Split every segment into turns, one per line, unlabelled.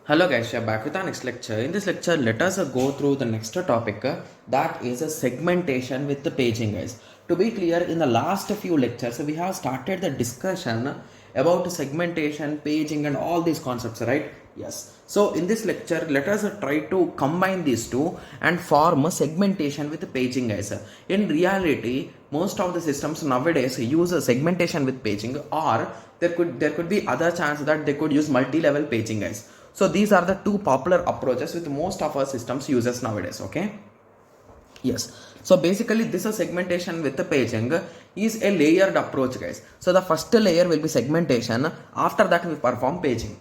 Hello guys, we are back with our next lecture. In this lecture, let us go through the next topic that is a segmentation with the paging, guys. To be clear, in the last few lectures, we have started the discussion about segmentation, paging and all these concepts, right? Yes. So in this lecture, let us try to combine these two and form a segmentation with the paging, guys. In reality, most of the systems nowadays use a segmentation with paging, or there could be other chance that they could use multi-level paging, guys. So these are the two popular approaches with most of our systems uses nowadays. Okay. Yes. So basically this is segmentation with the paging is a layered approach, guys. So the first layer will be segmentation. After that we perform paging.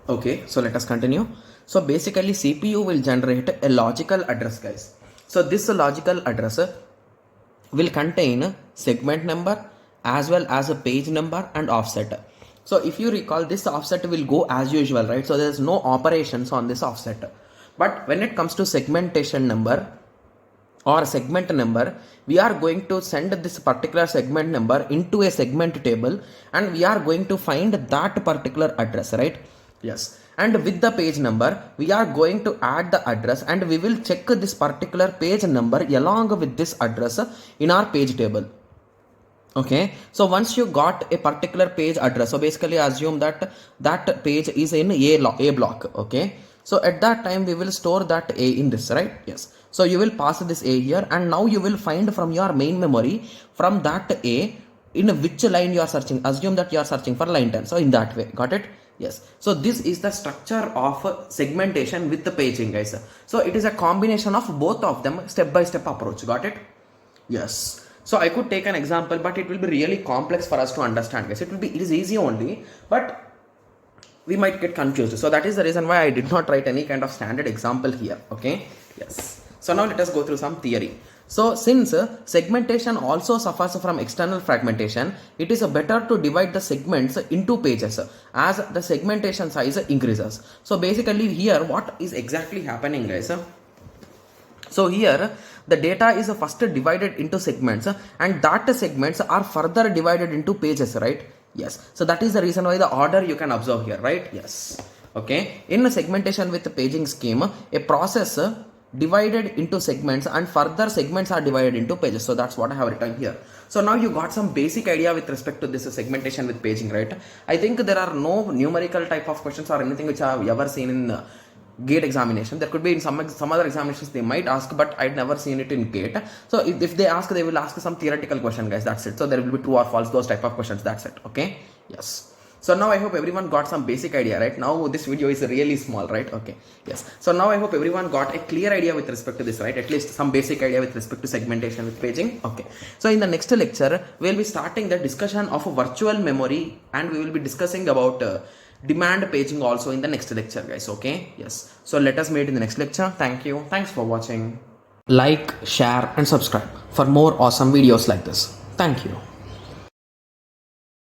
Okay. So let us continue. So basically CPU will generate a logical address, guys. So this logical address will contain segment number as well as a page number and offset. So if you recall, this offset will go as usual, right? So there's no operations on this offset. But when it comes to segmentation number or segment number, we are going to send this particular segment number into a segment table and we are going to find that particular address, right? Yes. And with the page number, we are going to add the address and we will check this particular page number along with this address in our page table. Okay, so once you got a particular page address, so basically assume that that page is in a block. Okay, so at that time we will store that A in this, right? Yes. So you will pass this A here and now you will find from your main memory from that A in which line you are searching. Assume that you are searching for line 10. So in that way, got it? Yes. So this is the structure of segmentation with the paging, guys. So it is a combination of both of them, step by step approach. Got it? Yes. So I could take an example, but it will be really complex for us to understand, guys. It is easy only, but we might get confused. So that is the reason why I did not write any kind of standard example here. Okay. Yes. So now let us go through some theory. So since segmentation also suffers from external fragmentation, it is better to divide the segments into pages as the segmentation size increases. So basically here what is exactly happening, guys? So here the data is first divided into segments and that segments are further divided into pages, right? Yes. So that is the reason why the order you can observe here, right? Yes. Okay. In a segmentation with the paging scheme, a process divided into segments and further segments are divided into pages. So that's what I have written here. So now you got some basic idea with respect to this segmentation with paging, right? I think there are no numerical type of questions or anything which I have ever seen in GATE examination. There could be in some other examinations they might ask, but I'd never seen it in GATE. So if they ask, they will ask some theoretical question, guys. That's it. So there will be true or false, those type of questions. That's it. Okay. Yes. So now I hope everyone got some basic idea, right? Now this video is really small, right? Okay. Yes. So now I hope everyone got a clear idea with respect to this, right? At least some basic idea with respect to segmentation with paging. Okay. So in the next lecture, we'll be starting the discussion of a virtual memory and we will be discussing about demand paging also in the next lecture, guys. Okay. Yes. So let us meet in the next lecture. Thank you. Thanks for watching. Like, share and subscribe for more awesome videos like this. Thank you.